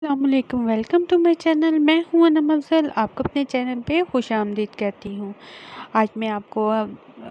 अस्सलामुअलैकुम, welcome to my channel. मैं हूं अनम अफजल, आपको अपने चैनल पे खुशामदीद कहती हूं। आज मैं आपको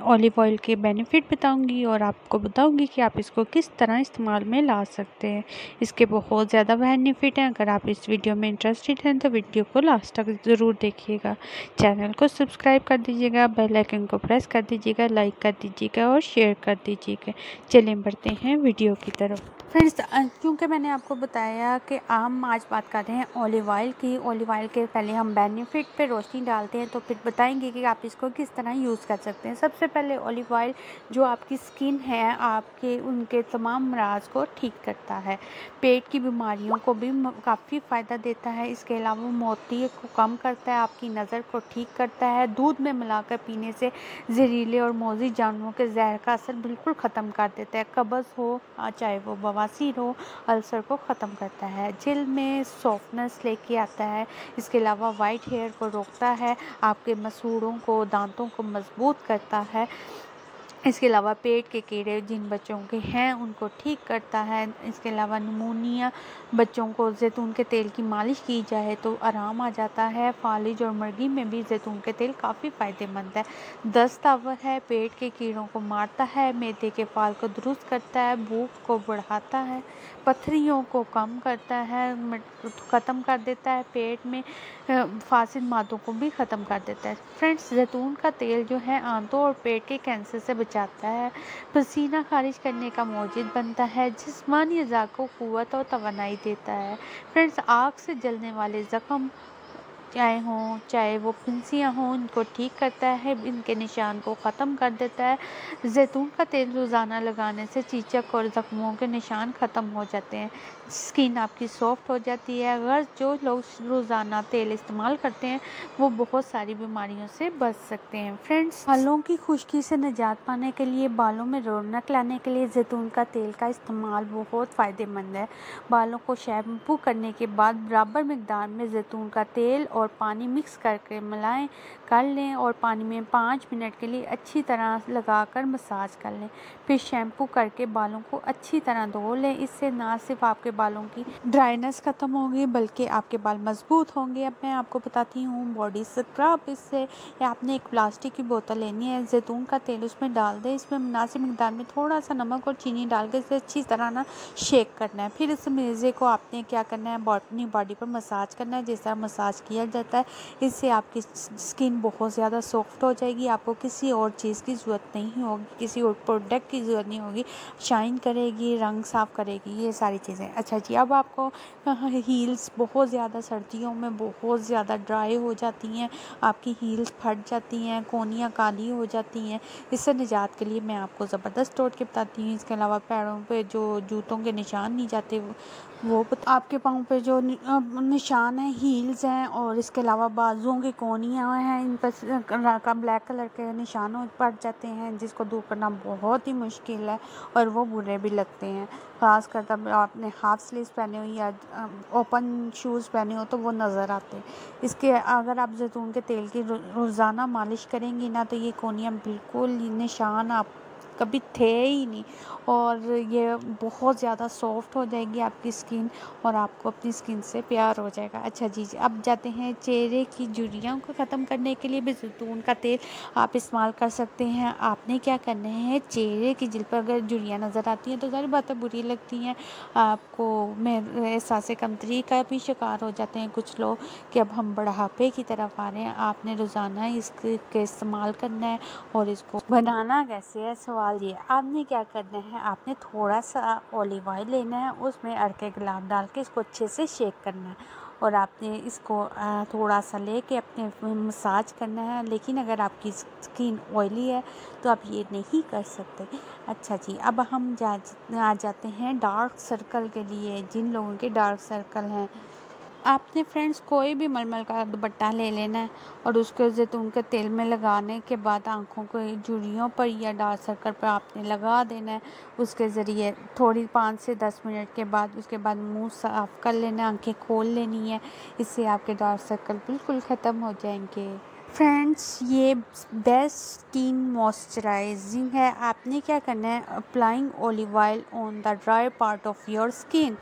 ऑलिव ऑयल के बेनिफिट बताऊंगी और आपको बताऊंगी कि आप इसको किस तरह इस्तेमाल में ला सकते हैं। इसके बहुत ज़्यादा बेनिफिट हैं। अगर आप इस वीडियो में इंटरेस्टेड हैं तो वीडियो को लास्ट तक ज़रूर देखिएगा। चैनल को सब्सक्राइब कर दीजिएगा, बेल आइकन को प्रेस कर दीजिएगा, लाइक कर दीजिएगा और शेयर कर दीजिएगा। चलिए बढ़ते हैं वीडियो की तरफ। फ्रेंड्स, क्योंकि मैंने आपको बताया कि हम आज बात कर रहे हैं ऑलिव ऑयल की। ऑलिव ऑयल के पहले हम बेनिफिट पे रोशनी डालते हैं, तो फिर बताएंगे कि आप इसको किस तरह यूज़ कर सकते हैं। सबसे पहले ऑलिव ऑयल जो आपकी स्किन है, आपके उनके तमाम अमराज को ठीक करता है। पेट की बीमारियों को भी काफ़ी फ़ायदा देता है। इसके अलावा मोतिये को कम करता है, आपकी नज़र को ठीक करता है। दूध में मिलाकर पीने से जहरीले और मौजी जानवरों के जहर का असर बिल्कुल ख़त्म कर देता है। कब्ज़ हो, चाहे वो बवासीर हो, अल्सर को ख़त्म करता है। जिल्द में सॉफ्टनेस लेके आता है। इसके अलावा वाइट हेयर को रोकता है, आपके मसूड़ों को, दांतों को मजबूत करता है। इसके अलावा पेट के कीड़े जिन बच्चों के हैं उनको ठीक करता है। इसके अलावा निमोनिया बच्चों को जैतून के तेल की मालिश की जाए तो आराम आ जाता है। फालिज और मर्गी में भी जैतून के तेल काफ़ी फ़ायदेमंद है। दस्तावर है, पेट के कीड़ों को मारता है, मैदे के फाल को दुरुस्त करता है, भूख को बढ़ाता है, पथरियों को कम करता है, ख़त्म कर देता है, पेट में फासिद मादों को भी ख़त्म कर देता है। फ्रेंड्स, जैतून का तेल जो है आंतों और पेट के कैंसर से बचाता है, पसीना खारिज करने का मौजिद बनता है, जिस्मानी अज़ा को क़ुव्वत और तवानाई देता है। फ्रेंड्स, आग से जलने वाले ज़ख्म चाहे वो फिंसियाँ हों, इनको ठीक करता है, इनके निशान को ख़त्म कर देता है। जैतून का तेल रोज़ाना लगाने से चीचक और ज़ख्मों के निशान ख़त्म हो जाते हैं, स्किन आपकी सॉफ्ट हो जाती है। अगर जो लोग रोज़ाना तेल इस्तेमाल करते हैं वो बहुत सारी बीमारियों से बच सकते हैं। फ्रेंड्स, बालों की खुश्की से निजात पाने के लिए, बालों में रौनक लाने के लिए जैतून का तेल का इस्तेमाल बहुत फ़ायदेमंद है। बालों को शैम्पू करने के बाद बराबर मिकदार में जैतून का तेल और पानी मिक्स करके मिलाएं कर लें और पानी में 5 मिनट के लिए अच्छी तरह लगाकर मसाज कर लें। फिर शैम्पू करके बालों को अच्छी तरह धो लें। इससे ना सिर्फ आपके बालों की ड्राइनेस ख़त्म होगी बल्कि आपके बाल मजबूत होंगे। अब मैं आपको बताती हूँ बॉडी स्क्रब। इससे आपने एक प्लास्टिक की बोतल लेनी है, जैतून का तेल उसमें डाल दें, इसमें मुनासिब मिकदार में थोड़ा सा नमक और चीनी डाल के इसे अच्छी तरह ना शेक करना है। फिर इस मेज़े को आपने क्या करना है, अपनी बॉडी पर मसाज करना है जिस तरह मसाज किया जाता है। इससे आपकी स्किन बहुत ज़्यादा सॉफ्ट हो जाएगी। आपको किसी और चीज़ की ज़रूरत नहीं होगी, किसी और प्रोडक्ट की ज़रूरत नहीं होगी। शाइन करेगी, रंग साफ़ करेगी, ये सारी चीज़ें। अच्छा जी, अब आपको हील्स बहुत ज़्यादा सर्दियों में बहुत ज़्यादा ड्राई हो जाती हैं, आपकी हील्स फट जाती हैं, कोहनियाँ काली हो जाती हैं। इससे निजात के लिए मैं आपको ज़बरदस्त टोटके बताती हूँ। इसके अलावा पैरों पे जो जूतों के निशान नहीं जाते वो आपके पाँव पे जो निशान है, हील्स हैं, और इसके अलावा बाजुओं की कोहनियाँ हैं, इन पर ब्लैक कलर के निशान पड़ जाते हैं जिसको दूर करना बहुत ही मुश्किल है और वो बुरे भी लगते हैं। ख़ास कर तब आपने हाफ स्लीव्स पहने हो या ओपन शूज़ पहने हो तो वो नज़र आते हैं। इसके अगर आप जैतून के तेल की रोज़ाना मालिश करेंगी ना तो ये कोहनियाँ बिल्कुल निशान आप कभी थे ही नहीं और ये बहुत ज़्यादा सॉफ्ट हो जाएगी आपकी स्किन और आपको अपनी स्किन से प्यार हो जाएगा। अच्छा जी, अब जाते हैं चेहरे की झुर्रियों को ख़त्म करने के लिए भी जैतून का तेल आप इस्तेमाल कर सकते हैं। आपने क्या करना है, चेहरे की जिल्द पर अगर झुर्रियाँ नज़र आती हैं तो सारी बातें बुरी लगती हैं, आपको में एहसास कमतरी का भी शिकार हो जाते हैं कुछ लोग कि अब हम बढ़ापे की तरफ आ रहे हैं। आपने रोज़ाना इसके इस्तेमाल करना है। और इसको बनाना कैसे है, सवाल ये। आपने क्या करना है, आपने थोड़ा सा ऑलिव ऑयल लेना है, उसमें अड़के गुलाब डाल के इसको अच्छे से शेक करना है और आपने इसको थोड़ा सा लेके अपने मसाज करना है। लेकिन अगर आपकी स्किन ऑयली है तो आप ये नहीं कर सकते। अच्छा जी, अब हम आ जाते हैं डार्क सर्कल के लिए। जिन लोगों के डार्क सर्कल हैं, आपने फ्रेंड्स कोई भी मलमल का दुपट्टा ले लेना है और उसको जैतून के तेल में लगाने के बाद आँखों को झुर्रियों पर या डार्क सर्कल पर आपने लगा देना है। उसके ज़रिए थोड़ी 5 से 10 मिनट के बाद उसके बाद मुंह साफ़ कर लेना, आंखें खोल लेनी है। इससे आपके डार्क सर्कल बिल्कुल ख़त्म हो जाएंगे। फ्रेंड्स, ये बेस्ट स्किन मॉइस्चराइजिंग है। आपने क्या करना है, applying olive oil on the dry part of your skin.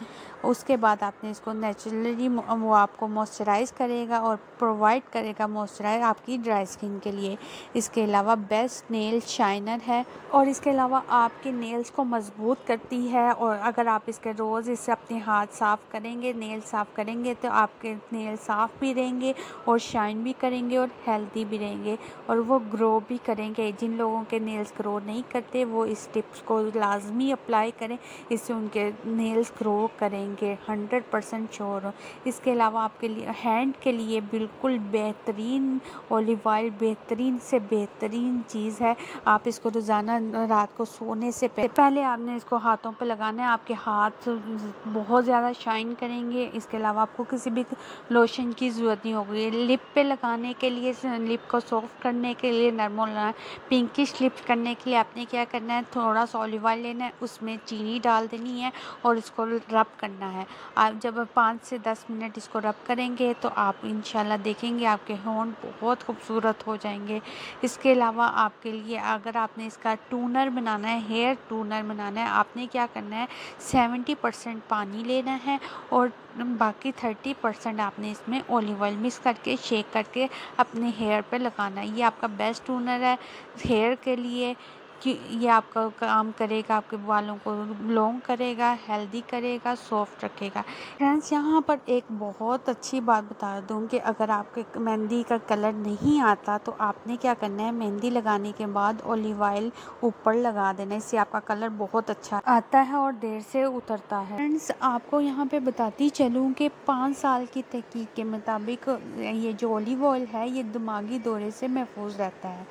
उसके बाद आपने इसको नेचुरली वो आपको मॉइस्चराइज़ करेगा और प्रोवाइड करेगा मॉइस्चराइज़ आपकी ड्राई स्किन के लिए। इसके अलावा बेस्ट नेल शाइनर है और इसके अलावा आपके नेल्स को मजबूत करती है। और अगर आप इसके रोज़ इससे अपने हाथ साफ़ करेंगे, नेल साफ़ करेंगे, तो आपके नेल साफ़ भी रहेंगे और शाइन भी करेंगे और हेल्दी भी रहेंगे और वो ग्रो भी करेंगे। जिन लोगों के नेल्स ग्रो नहीं करते वो इस टिप्स को लाजमी अप्लाई करें, इससे उनके नेल्स ग्रो करेंगे, 100% श्योर हो। इसके अलावा आपके लिए हैंड के लिए बिल्कुल बेहतरीन ऑलिव ऑयल बेहतरीन से बेहतरीन चीज़ है। आप इसको रोज़ाना रात को सोने से पहले आपने इसको हाथों पे लगाना है। आपके हाथ बहुत ज़्यादा शाइन करेंगे। इसके अलावा आपको किसी भी लोशन की ज़रूरत नहीं होगी। लिप पे लगाने के लिए, लिप को सॉफ्ट करने के लिए, नरम पिंकिश लिप्स करने के लिए आपने क्या करना है, थोड़ा सा ऑलिव ऑयल लेना है, उसमें चीनी डाल देनी है और इसको रब करना है। आप जब 5 से 10 मिनट इसको रब करेंगे तो आप इंशाल्लाह देखेंगे आपके होंठ बहुत खूबसूरत हो जाएंगे। इसके अलावा आपके लिए अगर आपने इसका टूनर बनाना है, हेयर टूनर बनाना है, आपने क्या करना है, 70% पानी लेना है और बाकी 30% आपने इसमें ऑलिव ऑयल मिक्स करके शेक करके अपने हेयर पे लगाना है। ये आपका बेस्ट टूनर है हेयर के लिए कि ये आपका काम करेगा, आपके बालों को लॉन्ग करेगा, हेल्दी करेगा, सॉफ्ट रखेगा। फ्रेंड्स, यहाँ पर एक बहुत अच्छी बात बता दूँ कि अगर आपके मेहंदी का कलर नहीं आता तो आपने क्या करना है, मेहंदी लगाने के बाद ऑलिव ऑयल ऊपर लगा देना, इससे आपका कलर बहुत अच्छा आता है और देर से उतरता है। फ्रेंड्स, आपको यहाँ पे बताती चलूँ कि 5 साल की तहकीक के मुताबिक ये जो ऑलिव ऑयल है ये दिमागी दौरे से महफूज रहता है।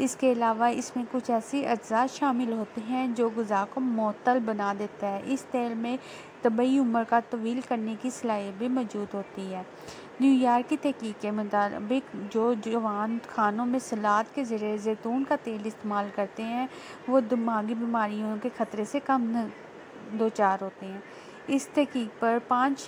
इसके अलावा इसमें कुछ ऐसी अज्जा शामिल होते हैं जो ग़िज़ा को मुअत्तल बना देता है। इस तेल में तबई उम्र का तवील करने की सलाहियत भी मौजूद होती है। न्यूयॉर्क की तहकीक के मुताबिक जो जवान खानों में सलाद के ज़रिए जैतून का तेल इस्तेमाल करते हैं वो दिमागी बीमारियों के ख़तरे से कम दो चार होते हैं। इस तहकीक पर 5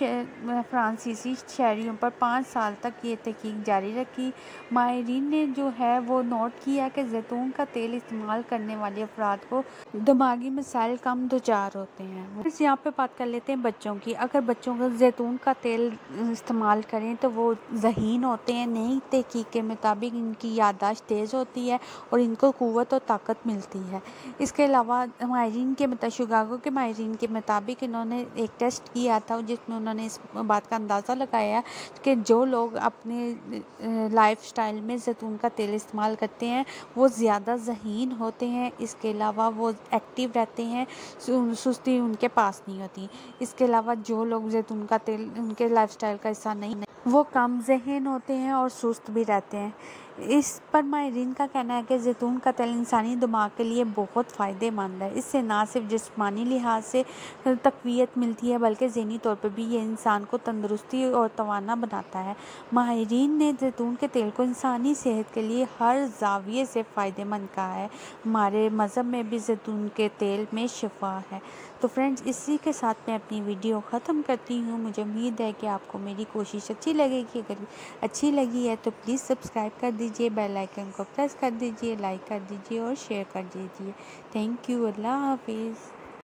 फ्रांसीसी शहरियों पर 5 साल तक ये तहकीक जारी रखी। माहिरीन ने जो है वो नोट किया कि जैतून का तेल इस्तेमाल करने वाले अफराद को दिमागी मसाइल कम दो चार होते हैं। इस यहाँ पे बात कर लेते हैं बच्चों की। अगर बच्चों को जैतून का तेल इस्तेमाल करें तो वो ज़हीन होते हैं। नई तहकीक के मुताबिक इनकी याददाश्त तेज़ होती है और इनको क़ुव्वत और ताकत मिलती है। इसके अलावा माहिरीन के शिकागो के माहिरीन के मुताबिक इन्होंने एक टेस्ट किया था जिसमें उन्होंने इस बात का अंदाज़ा लगाया कि जो लोग अपने लाइफस्टाइल में जैतून का तेल इस्तेमाल करते हैं वो ज़्यादा ज़हीन होते हैं। इसके अलावा वो एक्टिव रहते हैं, सुस्ती उनके पास नहीं होती। इसके अलावा जो लोग जैतून का तेल उनके लाइफस्टाइल का हिस्सा नहीं वो कम ज़हीन होते हैं और सुस्त भी रहते हैं। इस पर माहिरीन का कहना है कि जैतून का तेल इंसानी दिमाग के लिए बहुत फ़ायदेमंद है। इससे ना सिर्फ जिस्मानी लिहाज से तक़वियत मिलती है बल्कि ज़हनी तौर पर भी ये इंसान को तंदुरुस्ती और तवाना बनाता है। माहिरीन ने जैतून के तेल को इंसानी सेहत के लिए हर ज़ाविये से फ़ायदेमंद कहा है। हमारे मज़हब में भी जैतून के तेल में शिफा है। तो फ्रेंड्स, इसी के साथ मैं अपनी वीडियो ख़त्म करती हूँ। मुझे उम्मीद है कि आपको मेरी कोशिश अच्छी लगेगी। अगर अच्छी लगी है तो प्लीज़ सब्सक्राइब कर दीजिए, बेल आइकन को प्रेस कर दीजिए, लाइक कर दीजिए और शेयर कर दीजिए। Thank you. अल्लाह हाफिज़।